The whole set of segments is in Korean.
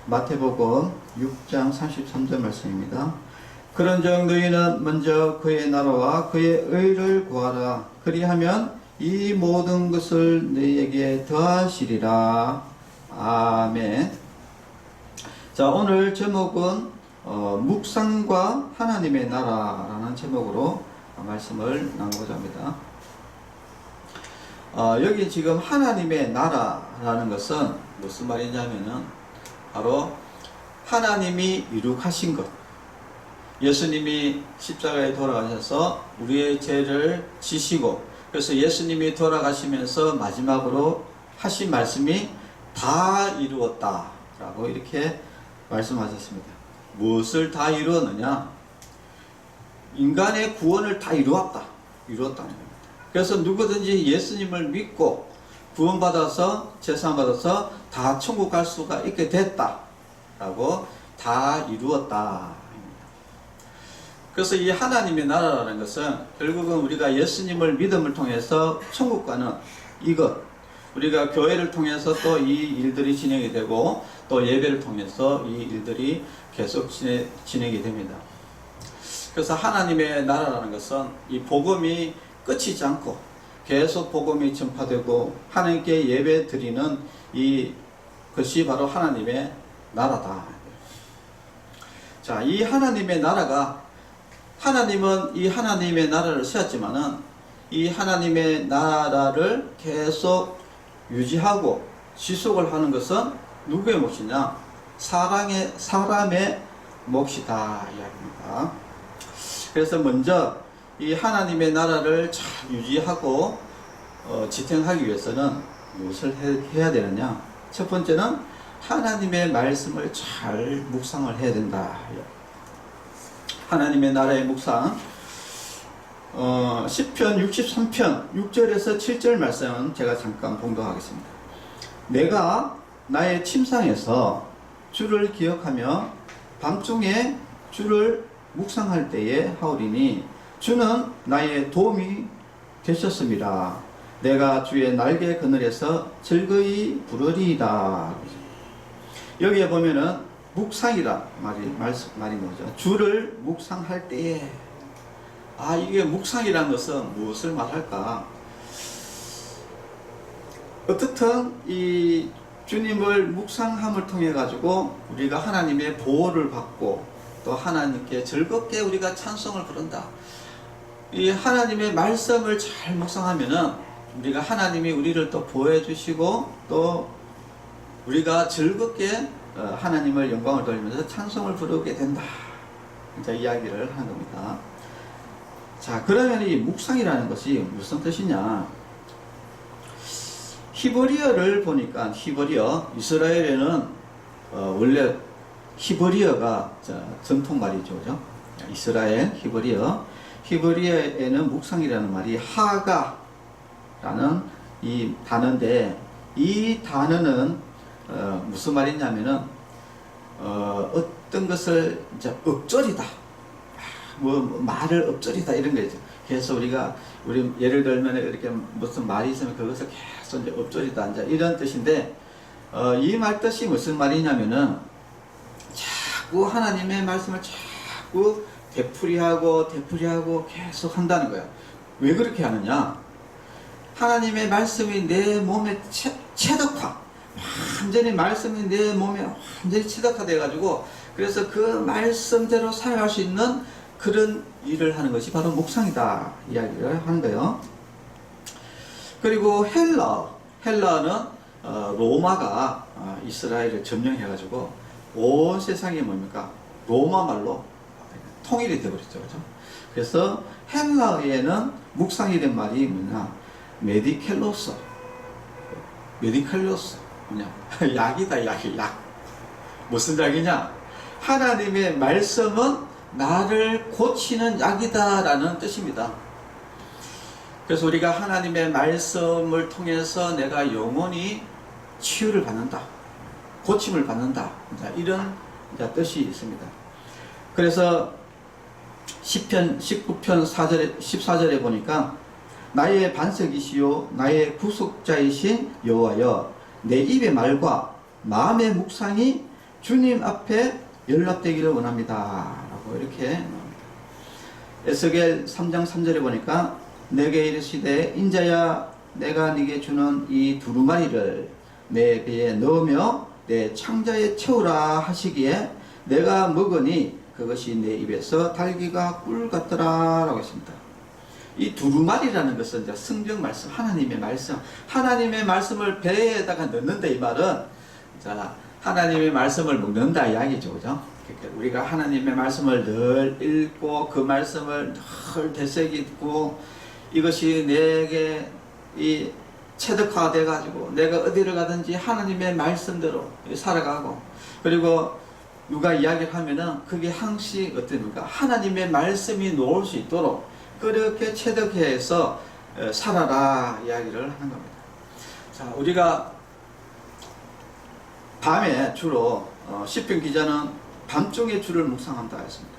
마태복음 6장 33절 말씀입니다. 그런즉 너희는 먼저 그의 나라와 그의 의를 구하라. 그리하면 이 모든 것을 너희에게 더하시리라. 아멘. 자, 오늘 제목은 묵상과 하나님의 나라라는 제목으로 말씀을 나누고자 합니다. 여기 지금 하나님의 나라라는 것은 무슨 말이냐면은 바로 하나님이 이룩하신 것, 예수님이 십자가에 돌아가셔서 우리의 죄를 지시고, 그래서 예수님이 돌아가시면서 마지막으로 하신 말씀이 다 이루었다 라고 이렇게 말씀하셨습니다. 무엇을 다 이루었느냐? 인간의 구원을 다 이루었다는 겁니다. 그래서 누구든지 예수님을 믿고 구원받아서 제사받아서 다 천국 갈 수가 있게 됐다라고 다 이루었다. 그래서 이 하나님의 나라라는 것은 결국은 우리가 예수님을 믿음을 통해서 천국 가는 이것, 우리가 교회를 통해서 또 이 일들이 진행이 되고 또 예배를 통해서 이 일들이 계속 진행이 됩니다. 그래서 하나님의 나라라는 것은 이 복음이 끝이지 않고 계속 복음이 전파되고 하나님께 예배 드리는 것이 바로 하나님의 나라다. 자, 이 하나님의 나라가, 하나님은 이 하나님의 나라를 세웠지만은 이 하나님의 나라를 계속 유지하고 지속을 하는 것은 누구의 몫이냐? 사람의 몫이다 이야기입니다. 그래서 먼저 이 하나님의 나라를 잘 유지하고 지탱하기 위해서는 무엇을 해야 되느냐? 첫 번째는 하나님의 말씀을 잘 묵상을 해야 된다. 하나님의 나라의 묵상, 시편 63편 6절에서 7절 말씀은 제가 잠깐 봉독하겠습니다. 내가 나의 침상에서 주를 기억하며 밤중에 주를 묵상할 때에 하오리니 주는 나의 도움이 되셨습니다. 내가 주의 날개 그늘에서 즐거이 부르리이다. 여기에 보면은 묵상이라 말이 나오죠. 주를 묵상할 때에, 이게 묵상이라는 것은 무엇을 말할까? 어떻든 이 주님을 묵상함을 통해 가지고 우리가 하나님의 보호를 받고 또 하나님께 즐겁게 우리가 찬송을 부른다. 이 하나님의 말씀을 잘 묵상하면은 우리가 하나님이 우리를 또 보호해 주시고 또 우리가 즐겁게 하나님을 영광을 돌리면서 찬송을 부르게 된다. 이제 이야기를 하는 겁니다. 자, 그러면 이 묵상이라는 것이 무슨 뜻이냐? 히브리어를 보니까 이스라엘에는 원래 히브리어가 전통 말이죠, 그죠? 이스라엘 히브리어에는 묵상이라는 말이 하가라는 이 단어인데, 이 단어는 무슨 말이냐면은 어떤 것을 이제 읊조리다, 말을 읊조리다 이런 거죠. 그래서 우리 예를 들면 이렇게 무슨 말이 있으면 그것을 계속 이제 읊조리다 이제 이런 뜻인데, 이 말 뜻이 무슨 말이냐면은 자꾸 하나님의 말씀을 자꾸 되풀이하고 계속 한다는 거야. 왜 그렇게 하느냐? 하나님의 말씀이 내 몸에 완전히 말씀이 내 몸에 완전히 체득화돼 가지고, 그래서 그 말씀대로 사용할 수 있는 그런 일을 하는 것이 바로 묵상이다 이야기를 하는 거예요. 그리고 헬라는 로마가 이스라엘을 점령해 가지고 온 세상이 뭡니까? 로마 말로 통일이 되어버렸죠, 그죠? 그래서 헬라어에는 묵상이 된 말이 뭐냐? 메디켈로스 뭐냐? 약이다, 약. 무슨 약이냐? 하나님의 말씀은 나를 고치는 약이다 라는 뜻입니다. 그래서 우리가 하나님의 말씀을 통해서 내가 영원히 치유를 받는다, 고침을 받는다, 이런 뜻이 있습니다. 그래서 시편 19편 14절에 보니까 나의 반석이시요 나의 구속자이신 여호와여, 내 입의 말과 마음의 묵상이 주님 앞에 연락되기를 원합니다. 라고 이렇게 나옵니다. 에스겔 3장 3절에 보니까 내게 이르시되 인자야 내가 네게 주는 이 두루마리를 내 배에 넣으며 내 창자에 채우라 하시기에 내가 먹으니 그것이 내 입에서 달기가 꿀 같더라 라고 했습니다. 이 두루마리라는 것은 이제 성경 말씀, 하나님의 말씀을 배에다가 넣는다 이 말은 자 하나님의 말씀을 먹는다 이야기죠, 그죠? 그러니까 우리가 하나님의 말씀을 늘 읽고 그 말씀을 늘 되새기고 이것이 내게 이 체득화가 돼가지고 내가 어디를 가든지 하나님의 말씀대로 살아가고 그리고 누가 이야기를 하면은 그게 항시 어떻습니까? 하나님의 말씀이 놓을 수 있도록 그렇게 체득해서 살아라 이야기를 하는 겁니다. 자, 우리가 밤에 주로 시편 기자는 밤중에 주를 묵상한다 했습니다.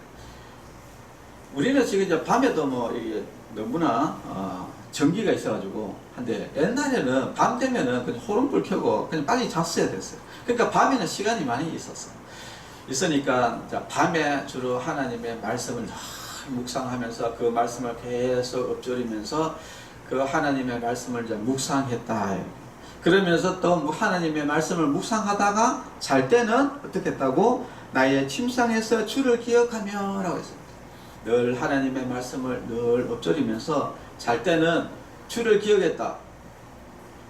우리는 지금 이제 밤에도 뭐 이게 너무나 전기가 있어가지고 한데 옛날에는 밤 되면은 그냥 호롱불 켜고 그냥 빨리 잤어야 됐어요. 그러니까 밤에는 시간이 많이 있으니까 밤에 주로 하나님의 말씀을 묵상하면서 그 말씀을 계속 엎조리면서 그 하나님의 말씀을 이제 묵상했다. 그러면서 또 하나님의 말씀을 묵상하다가 잘 때는 어떻게 했다고? 나의 침상에서 주를 기억하며 라고 했습니다. 늘 하나님의 말씀을 늘 엎조리면서 잘 때는 주를 기억했다.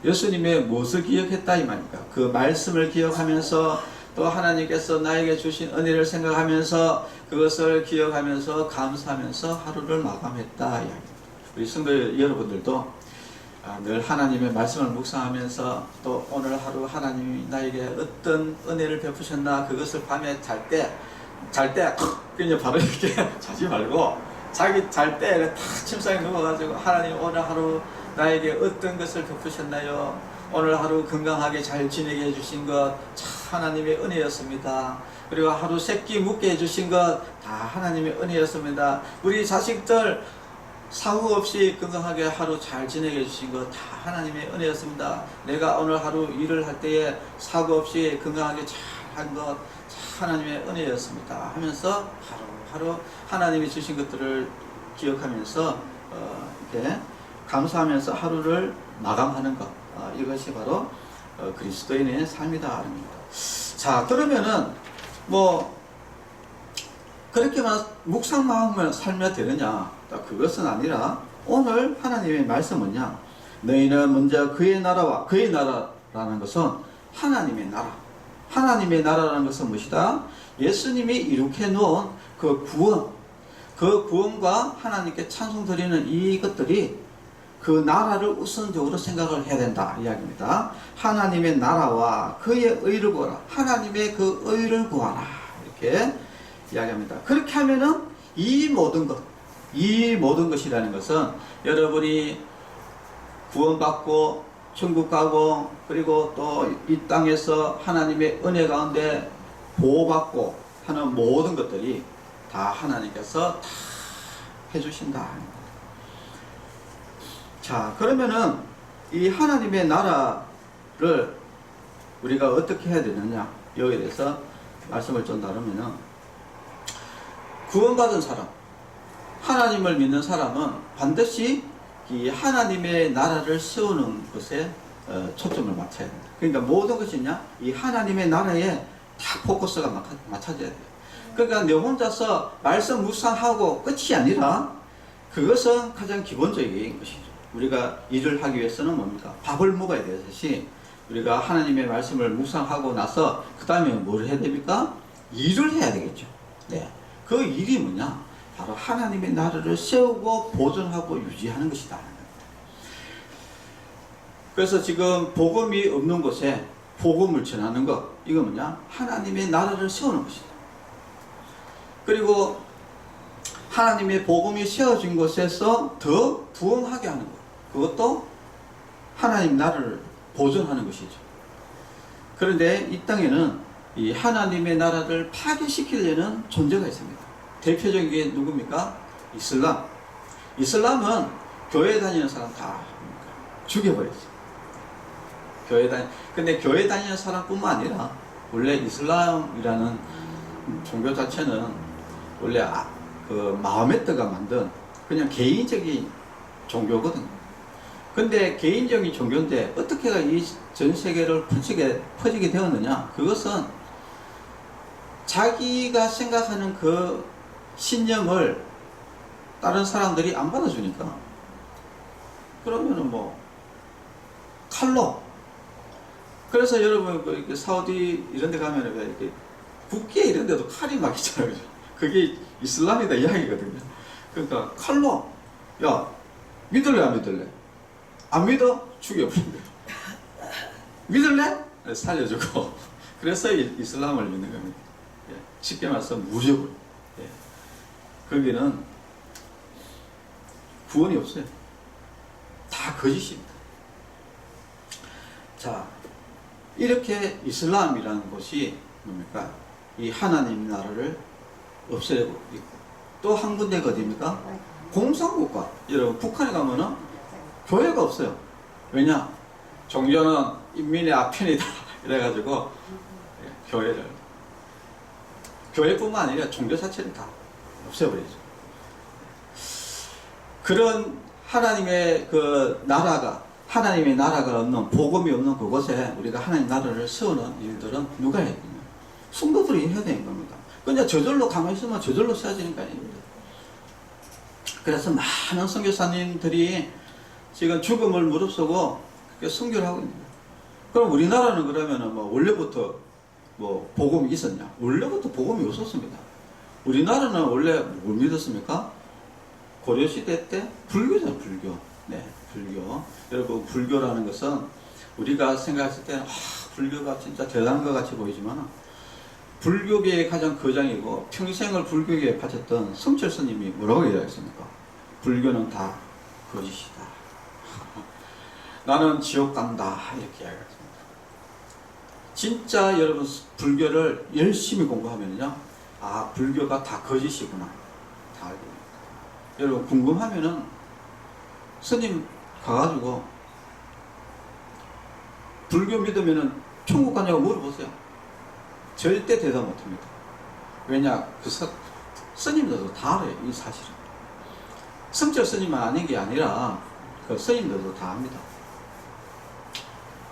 예수님의 무엇을 기억했다 이 말입니까? 그 말씀을 기억하면서 또 하나님께서 나에게 주신 은혜를 생각하면서 그것을 기억하면서 감사하면서 하루를 마감했다 이야기입니다. 우리 성도 여러분들도 늘 하나님의 말씀을 묵상하면서 또 오늘 하루 하나님이 나에게 어떤 은혜를 베푸셨나 그것을 밤에 잘 때 그냥 바로 이렇게 자지 말고 자기 잘 때 탁 침상에 누워가지고 하나님 오늘 하루 나에게 어떤 것을 베푸셨나요? 오늘 하루 건강하게 잘 지내게 해주신 것 하나님의 은혜였습니다. 그리고 하루 새끼 묵게 해주신 것 다 하나님의 은혜였습니다. 우리 자식들 사후 없이 건강하게 하루 잘 지내게 해주신 것 다 하나님의 은혜였습니다. 내가 오늘 하루 일을 할 때에 사고 없이 건강하게 잘 한 것 하나님의 은혜였습니다 하면서 하루하루 하나님이 주신 것들을 기억하면서 이렇게 감사하면서 하루를 마감하는 것 이것이 바로 그리스도인의 삶이다 합니다. 자, 그러면은 뭐 그렇게만 묵상만 하면 살면 되느냐? 그것은 아니라 오늘 하나님의 말씀은요. 너희는 먼저 그의 나라와 그의 나라라는 것은 하나님의 나라. 하나님의 나라라는 것은 무엇이다? 예수님이 이룩해 놓은 그 구원, 그 구원과 하나님께 찬송 드리는 이것들이 그 나라를 우선적으로 생각을 해야 된다 이야기입니다. 하나님의 나라와 그의 의를 구하라. 하나님의 그 의를 구하라. 이렇게 이야기합니다. 그렇게 하면은 이 모든 것이라는 것은 여러분이 구원받고 천국 가고 그리고 또 이 땅에서 하나님의 은혜 가운데 보호받고 하는 모든 것들이 다 하나님께서 다 해주신다. 자, 그러면은 이 하나님의 나라를 우리가 어떻게 해야 되느냐 여기에 대해서 말씀을 좀 나누면은 구원받은 사람, 하나님을 믿는 사람은 반드시 이 하나님의 나라를 세우는 것에 초점을 맞춰야 된다. 그러니까 모든 것이냐 이 하나님의 나라에 다 포커스가 맞춰져야 돼요. 그러니까 내 혼자서 말씀 묵상하고 끝이 아니라 그것은 가장 기본적인 것이죠. 우리가 일을 하기 위해서는 뭡니까? 밥을 먹어야 되듯이 우리가 하나님의 말씀을 묵상하고 나서 그 다음에 뭘 해야 됩니까? 일을 해야 되겠죠. 네. 그 일이 뭐냐? 바로 하나님의 나라를 세우고 보존하고 유지하는 것이다. 그래서 지금 복음이 없는 곳에 복음을 전하는 것, 이거 뭐냐? 하나님의 나라를 세우는 것이다. 그리고 하나님의 복음이 세워진 곳에서 더 부흥하게 하는 것, 그것도 하나님 나라를 보존하는 것이죠. 그런데 이 땅에는 이 하나님의 나라를 파괴시키려는 존재가 있습니다. 대표적인 게 누굽니까? 이슬람. 이슬람은 교회 다니는 사람 다 죽여버렸어요. 근데 교회 다니는 사람뿐만 아니라 원래 이슬람이라는 종교 자체는 원래 그 마호메트가 만든 그냥 개인적인 종교거든요. 근데 개인적인 종교인데 어떻게 이 전 세계를 퍼지게 되었느냐? 그것은 자기가 생각하는 그 신념을 다른 사람들이 안 받아주니까. 그러면은 뭐 칼로. 그래서 여러분 이렇게 사우디 이런 데 가면은 이렇게 국기에 이런 데도 칼이 막 있잖아요. 그게 이슬람이다 이야기거든요. 그러니까 칼로, 야 믿을래 안 믿을래? 안 믿어? 죽여버린대요. 믿을래? 살려주고. 그래서 이슬람을 믿는 겁니다. 예. 쉽게 말해서 무적으로. 예. 거기는 구원이 없어요. 다 거짓입니다. 자, 이렇게 이슬람이라는 것이 뭡니까? 이 하나님 나라를 없애고 있고, 또 한 군데가 어디입니까? 공산국가. 여러분 북한에 가면은 교회가 없어요. 왜냐? 종교는 인민의 아편이다 이래가지고 교회뿐만 아니라 종교 자체를 다 없애버리죠. 그런 하나님의 하나님의 나라가 없는, 복음이 없는 그곳에 우리가 하나님 나라를 세우는 일들은 누가 해야 되냐? 성도들이 해야 되는 겁니다. 그냥 저절로 가만히 있으면 저절로 세워지는 거 아닙니다. 그래서 많은 선교사님들이 지금 죽음을 무릅쓰고 선교를 하고 있습니다. 그럼 우리나라는 그러면은 뭐 원래부터 뭐 복음이 있었냐? 원래부터 복음이 없었습니다. 우리나라는 원래 뭘 믿었습니까? 고려시대 때 불교잖아요, 불교. 네, 불교. 여러분, 불교라는 것은 우리가 생각했을 때는 불교가 진짜 대단한 것 같이 보이지만 불교계의 가장 거장이고 평생을 불교계에 바쳤던 성철 스님이 뭐라고 얘기했습니까? 불교는 다 거짓이다. 나는 지옥 간다. 이렇게 이야기했습니다. 진짜 여러분 불교를 열심히 공부하면요, 불교가 다 거짓이구나. 다 알게 됩니다. 여러분 궁금하면은 스님 가가지고 불교 믿으면은 천국 가냐고 물어보세요. 절대 대답 못합니다. 왜냐? 스님들도 다 알아요. 이 사실은. 성철 스님만 아는 게 아니라 그 스님들도 다 압니다.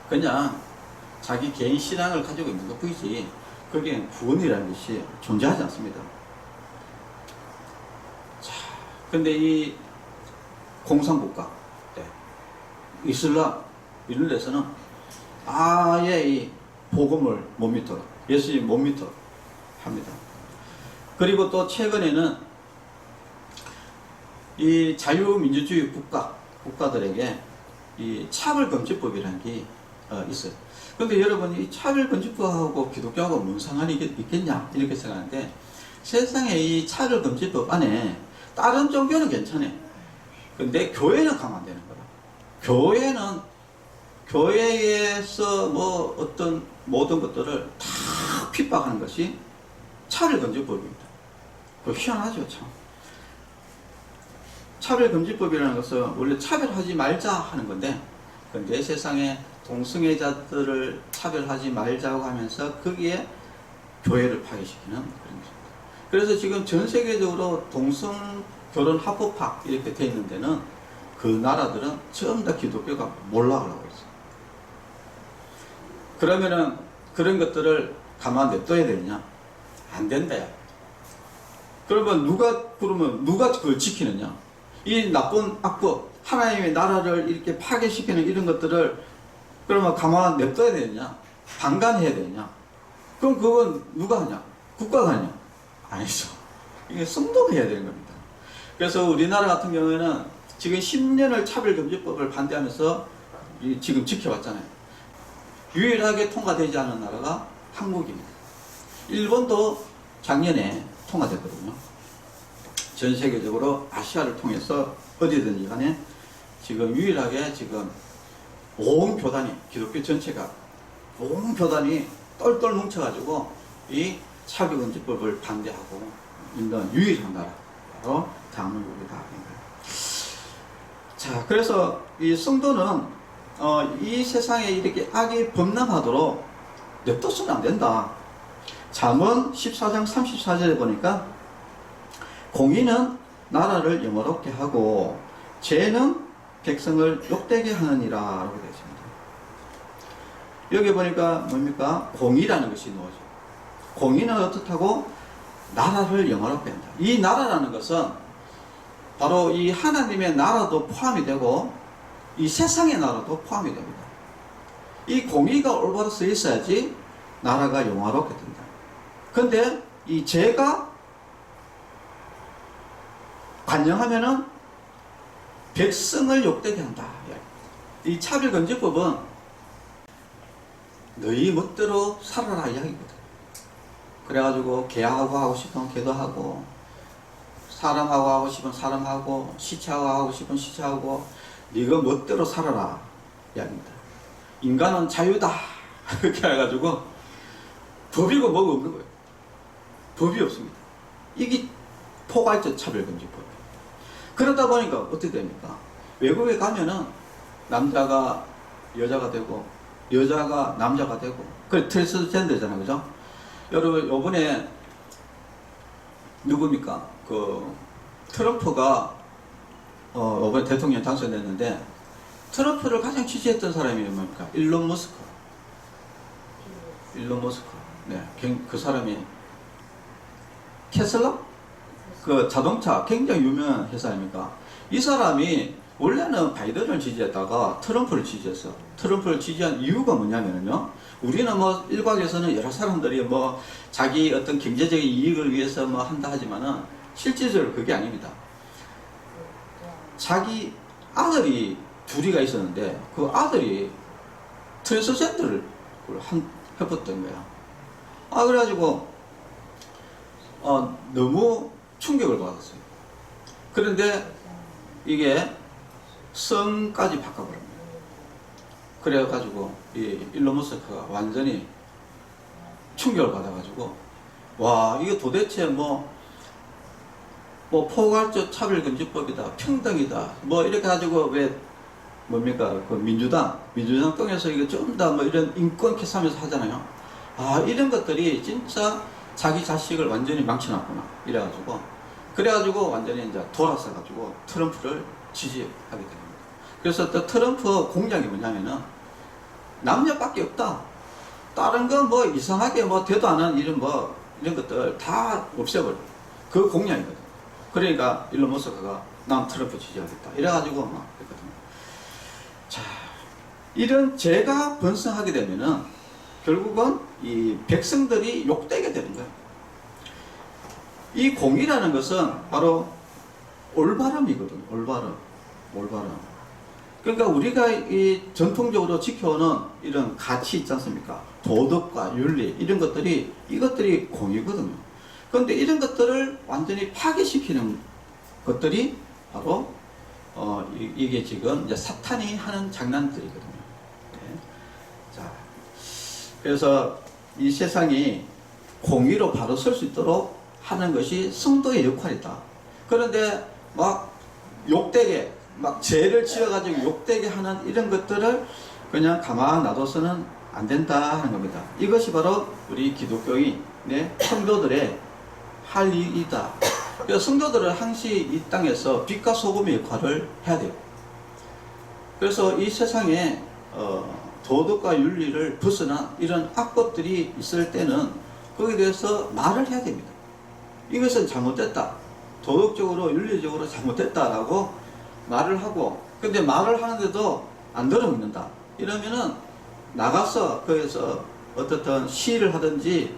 그냥 자기 개인 신앙을 가지고 있는 것 뿐이지 거기엔 구원이라는 것이 존재하지 않습니다. 자, 근데 이 공산국가, 네, 이슬람 이런 데서는 아예 이 복음을 못 믿어, 예수님 못 믿어 합니다. 그리고 또 최근에는 이 자유민주주의 국가들에게 이 차별금지법이라는 게 있어요. 그런데 여러분, 이 차별금지법하고 기독교하고 무슨 상관이 있겠냐 이렇게 생각하는데, 세상에 이 차별금지법 안에 다른 종교는 괜찮아요. 근데 교회는 가면 안 되는 거라. 교회에서 뭐 어떤 모든 것들을 다 핍박하는 것이 차별금지법입니다. 그 희한하죠, 참. 차별금지법이라는 것은 원래 차별하지 말자 하는 건데, 근데 세상에 동성애자들을 차별하지 말자고 하면서 거기에 교회를 파괴시키는 그런 것입니다. 그래서 지금 전 세계적으로 동성 결혼 합법화 이렇게 돼 있는 데는 그 나라들은 전부 다 기독교가 몰락을 하고 있어요. 그러면은 그런 것들을 가만 냅둬야 되느냐? 안 된다요. 그러면 누가 그걸 지키느냐? 이 나쁜 악법, 하나님의 나라를 이렇게 파괴시키는 이런 것들을 그러면 가만 냅둬야 되느냐? 방관해야 되느냐? 그럼 그건 누가 하냐? 국가가 하냐? 아니죠. 이게 성도가 해야 되는 겁니다. 그래서 우리나라 같은 경우에는 지금 10년을 차별금지법을 반대하면서 지금 지켜왔잖아요. 유일하게 통과되지 않은 나라가 한국입니다. 일본도 작년에 통과됐거든요. 전 세계적으로 아시아를 통해서 어디든지 간에 지금 유일하게 지금 온 교단이, 기독교 전체가 온 교단이 똘똘 뭉쳐가지고 이 차별금지법을 반대하고 있는 유일한 나라, 바로 대한민국이다. 자, 그래서 이 성도는 이 세상에 이렇게 악이 범람하도록 냅뒀으면 안 된다. 잠언 14장 34절에 보니까 공의는 나라를 영화롭게 하고 죄는 백성을 욕되게 하느니라 라고 되어 있습니다. 여기 보니까 뭡니까? 공의라는 것이 나오죠. 공의는 어떻다고? 나라를 영화롭게 한다. 이 나라라는 것은 바로 이 하나님의 나라도 포함이 되고 이 세상의 나라도 포함이 됩니다. 이 공의가 올바로 써 있어야지 나라가 영화롭게 된다. 근데 이 죄가 관영하면은 백성을 욕되게 한다. 이 차별금지법은 너희 멋대로 살아라 이야기거든. 그래가지고 개하고 하고 싶으면 개도 하고, 사람하고 하고 싶으면 사람하고, 시체하고 하고 싶으면 시체하고, 네가 멋대로 살아라 이야기입니다. 인간은 자유다 이렇게 해가지고 법이고 뭐가 없는 거예요. 법이 없습니다. 이게 포괄적 차별금지법. 그러다 보니까 어떻게 됩니까? 외국에 가면은 남자가 여자가 되고 여자가 남자가 되고, 그래 트랜스젠더잖아요, 그죠? 여러분 요번에 누굽니까? 그 트럼프가 요번에 대통령 당선됐는데 트럼프를 가장 지지했던 사람이 뭡니까? 일론 머스크. 네, 그 사람이 테슬라? 그 자동차 굉장히 유명한 회사 아닙니까? 이 사람이 원래는 바이든을 지지했다가 트럼프를 지지했어. 트럼프를 지지한 이유가 뭐냐면요. 우리는 뭐 일각에서는 여러 사람들이 뭐 자기 어떤 경제적인 이익을 위해서 뭐 한다 하지만은 실질적으로 그게 아닙니다. 자기 아들이 둘이가 있었는데 그 아들이 트랜스젠더를 해봤던 거야. 그래가지고 너무 충격을 받았어요. 그런데 이게 성까지 바꿔버립니다. 그래가지고 이 일론 머스크가 완전히 충격을 받아가지고 와 이게 도대체 뭐 포괄적 차별금지법이다, 평등이다, 뭐 이렇게 가지고 왜 뭡니까 그 민주당 통해서 이게 좀 더 뭐 이런 인권 캐스하면서 하잖아요. 이런 것들이 진짜 자기 자식을 완전히 망쳐놨구나 이래가지고 그래가지고 완전히 이제 돌아서가지고 트럼프를 지지하게 됩니다. 그래서 또 트럼프 공약이 뭐냐면은 남녀밖에 없다. 다른 건 뭐 이상하게 뭐 되도 않은 이런 것들 다 없애버려. 그 공약이거든. 그러니까 일론 머스크가 난 트럼프 지지하겠다. 이래가지고 막 했거든요. 자, 이런 죄가 번성하게 되면은 결국은 이 백성들이 욕되게 되는 거예요. 이 공의라는 것은 바로 올바름이거든요. 올바름. 그러니까 우리가 이 전통적으로 지켜오는 이런 가치 있지 않습니까? 도덕과 윤리 이런 것들이 이것들이 공의거든요. 그런데 이런 것들을 완전히 파괴시키는 것들이 바로 이게 지금 이제 사탄이 하는 장난들이거든요. 네. 자, 그래서 이 세상이 공의로 바로 설 수 있도록 하는 것이 성도의 역할이다. 그런데 막 욕되게 막 죄를 지어가지고 욕되게 하는 이런 것들을 그냥 가만 놔둬서는 안 된다 하는 겁니다. 이것이 바로 우리 기독교인 성도들의 할 일이다. 그래서 성도들은 항시 이 땅에서 빛과 소금의 역할을 해야 돼요. 그래서 이 세상에 도덕과 윤리를 벗어난 이런 악법들이 있을 때는 거기에 대해서 말을 해야 됩니다. 이것은 잘못됐다. 도덕적으로 윤리적으로 잘못됐다라고 말을 하고, 근데 말을 하는데도 안 들어먹는다. 이러면은 나가서 거기서 어떻든 시위를 하든지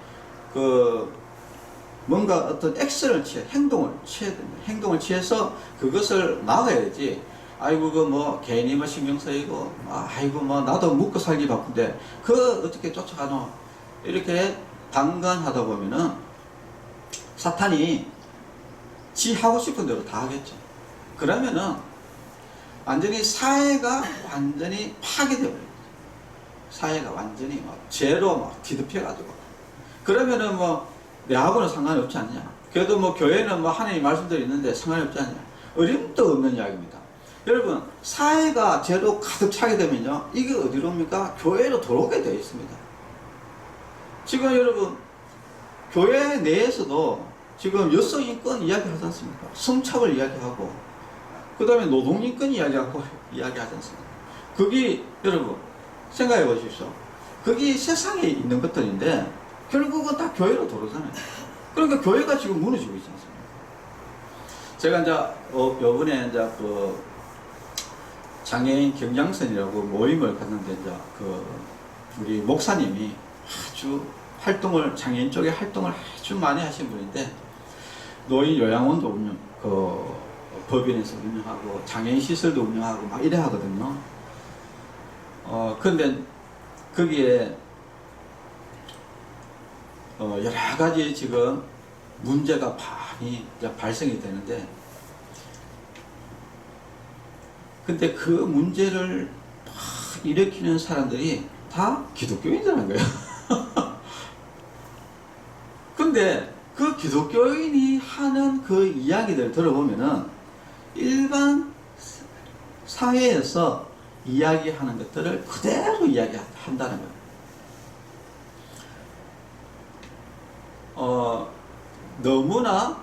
뭔가 어떤 액션을 행동을 취해야 됩니다. 행동을 취해서 그것을 막아야지. 아이고 뭐 괜히 뭐 신경 쓰이고 아이고 뭐 나도 묵고 살기 바쁜데 그거 어떻게 쫓아가노. 이렇게 방관하다 보면은 사탄이 지 하고 싶은 대로 다 하겠죠. 그러면은 완전히 사회가 완전히 파괴되어버려요. 사회가 완전히 막 죄로 막 뒤덮여가지고. 그러면은 뭐 내하고는 상관이 없지 않냐. 그래도 뭐 교회는 뭐 하나님 말씀들이 있는데 상관이 없지 않냐. 어림도 없는 이야기입니다. 여러분 사회가 죄로 가득 차게 되면요 이게 어디로 옵니까? 교회로 들어오게 되어 있습니다. 지금 여러분 교회 내에서도 지금 여성인권 이야기하지 않습니까? 성차별 이야기하고 그 다음에 노동인권 이야기하지 않습니까? 그게 여러분 생각해 보십시오. 그게 세상에 있는 것들인데 결국은 다 교회로 돌아오잖아요. 그러니까 교회가 지금 무너지고 있지 않습니까? 제가 이제 요번에 이제 그 장애인 경장선이라고 모임을 갔는데 이제 그 우리 목사님이 아주 활동을 장애인 쪽에 활동을 아주 많이 하신 분인데 노인 요양원도 법인에서 운영하고 장애인 시설도 운영하고 막 이래 하거든요. 근데 거기에 여러 가지 지금 문제가 많이 발생이 되는데 근데 그 문제를 막 일으키는 사람들이 다 기독교인이라는 거예요. 근데 그 기독교인이 하는 그 이야기들을 들어보면은 일반 사회에서 이야기하는 것들을 그대로 이야기한다는 거예요. 너무나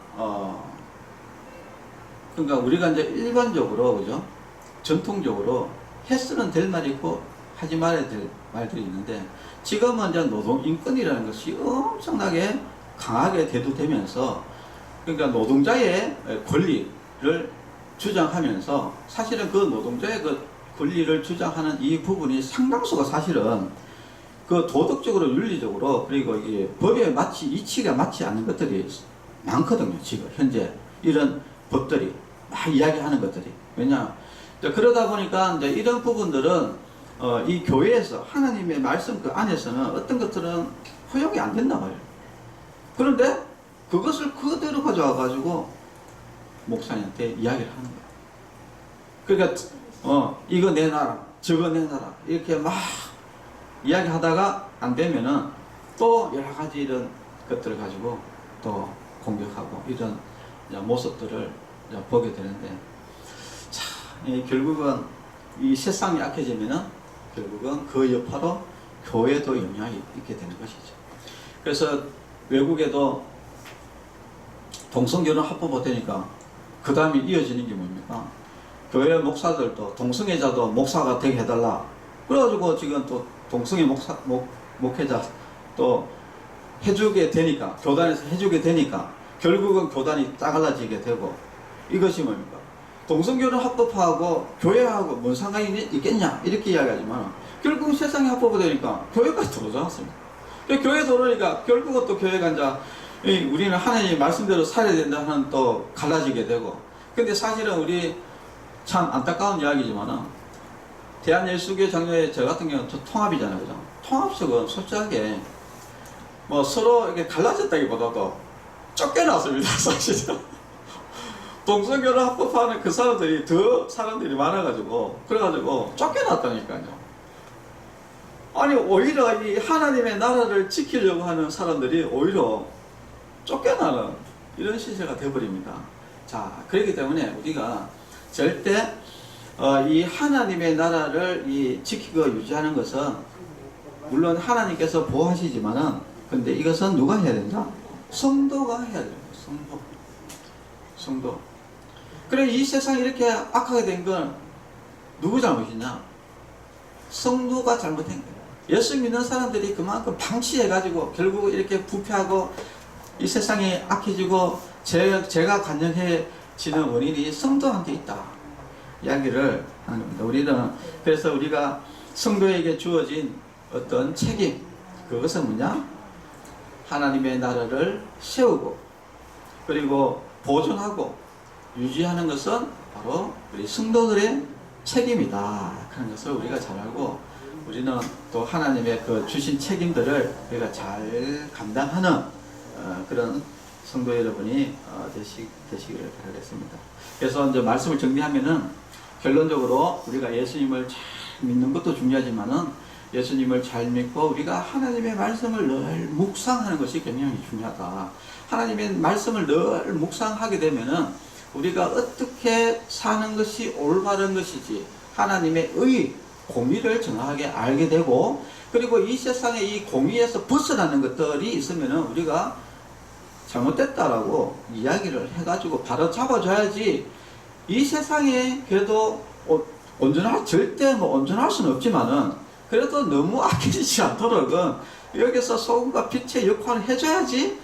그러니까 우리가 이제 일반적으로 그죠? 전통적으로 했으면 될 말이 있고 하지 말아야 될 말들이 있는데 지금은 이제 노동인권이라는 것이 엄청나게 강하게 대두되면서 그러니까 노동자의 권리를 주장하면서 사실은 그 노동자의 그 권리를 주장하는 이 부분이 상당수가 사실은 그 도덕적으로 윤리적으로 그리고 이게 법에 마치 이치가 맞지 않는 것들이 많거든요. 지금 현재 이런 법들이 막 이야기하는 것들이 왜냐 그러다 보니까 이제 이런 부분들은 이 교회에서 하나님의 말씀 그 안에서는 어떤 것들은 허용이 안 된단 말이에요. 그런데 그것을 그대로 가져와 가지고 목사님한테 이야기를 하는 거예요. 그러니까 이거 내놔라 저거 내놔라 이렇게 막 이야기하다가 안 되면은 또 여러 가지 이런 것들을 가지고 또 공격하고 이런 모습들을 보게 되는데 자, 결국은 이 세상이 약해지면은 결국은 그 여파로 교회도 영향이 있게 되는 것이죠. 그래서 외국에도 동성결혼 합법화 되니까 그 다음에 이어지는 게 뭡니까? 교회 목사들도 동성애자도 목사가 되게 해달라. 그래가지고 지금 또 동성애 목회자 또 해주게 되니까 교단에서 해주게 되니까 결국은 교단이 짜갈라지게 되고 이것이 뭡니까? 동성결혼 합법화하고 교회하고 뭔 상관이 있겠냐 이렇게 이야기하지만 결국은 세상에 합법화되니까 교회까지 들어오지 않습니까? 교회 들어오니까 결국은 또 교회가 이제 우리는 하나님의 말씀대로 살아야 된다 하는 또 갈라지게 되고 근데 사실은 우리 참 안타까운 이야기지만은 대한예수교 장로회 저 같은 경우는 통합이잖아요. 그죠? 통합식은 솔직하게 뭐 서로 이렇게 갈라졌다기보다도 쫓겨났습니다. 사실은. 동성결혼 합법화하는 그 사람들이 더 사람들이 많아가지고 그래가지고 쫓겨났다니까요. 아니 오히려 이 하나님의 나라를 지키려고 하는 사람들이 오히려 쫓겨나는 이런 시세가 되어버립니다. 자, 그렇기 때문에 우리가 절대 이 하나님의 나라를 지키고 유지하는 것은 물론 하나님께서 보호하시지만은 근데 이것은 누가 해야 된다? 성도가 해야 됩니다. 성도. 그래 이 세상이 이렇게 악하게 된 건 누구 잘못이냐? 성도가 잘못된 거예요. 예수 믿는 사람들이 그만큼 방치해가지고 결국 이렇게 부패하고 이 세상이 악해지고 죄가 간영해지는 원인이 성도한테 있다. 이야기를 하는 겁니다. 우리는 그래서 우리가 성도에게 주어진 어떤 책임 그것은 뭐냐? 하나님의 나라를 세우고 그리고 보존하고 유지하는 것은 바로 우리 성도들의 책임이다 하는 것을 우리가 잘 알고 우리는 또 하나님의 그 주신 책임들을 우리가 잘 감당하는 그런 성도 여러분이 되시기를 바라겠습니다. 그래서 이제 말씀을 정리하면은 결론적으로 우리가 예수님을 잘 믿는 것도 중요하지만은 예수님을 잘 믿고 우리가 하나님의 말씀을 늘 묵상하는 것이 굉장히 중요하다. 하나님의 말씀을 늘 묵상하게 되면은 우리가 어떻게 사는 것이 올바른 것이지 하나님의 공의를 정확하게 알게 되고 그리고 이 세상에 이 공의에서 벗어나는 것들이 있으면은 우리가 잘못됐다라고 이야기를 해가지고 바로 잡아줘야지. 이 세상에 그래도 절대 뭐 온전할 수는 없지만은 그래도 너무 아끼지 않도록은 여기서 소금과 빛의 역할을 해줘야지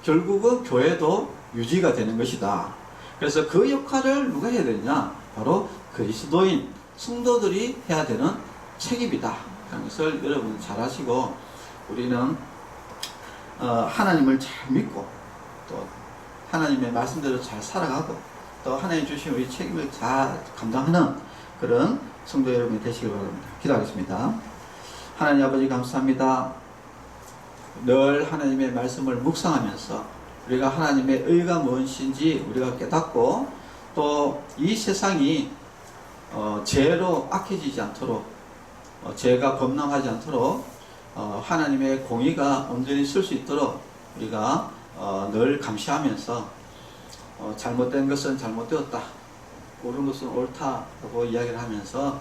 결국은 교회도 유지가 되는 것이다. 그래서 그 역할을 누가 해야 되느냐? 바로 그리스도인 성도들이 해야 되는 책임이다. 그런 것을 여러분 잘 아시고, 우리는 하나님을 잘 믿고 또 하나님의 말씀대로 잘 살아가고 또 하나님 주신 우리 책임을 잘 감당하는 그런 성도 여러분이 되시길 바랍니다. 기도하겠습니다. 하나님 아버지 감사합니다. 늘 하나님의 말씀을 묵상하면서 우리가 하나님의 의가 무엇인지 우리가 깨닫고 또 이 세상이 죄로 악해지지 않도록 죄가 범람하지 않도록 하나님의 공의가 온전히 쓸 수 있도록 우리가 늘 감시하면서 잘못된 것은 잘못되었다, 옳은 것은 옳다라고 이야기를 하면서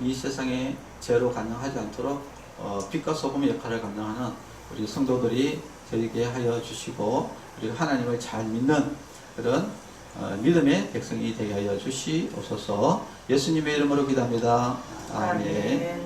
이 세상에 죄로 간당하지 않도록 빛과 소금의 역할을 감당하는 우리 성도들이 되게 하여 주시고 우리가 하나님을 잘 믿는 그런 믿음의 백성이 되게 하여 주시옵소서. 예수님의 이름으로 기도합니다. 아멘.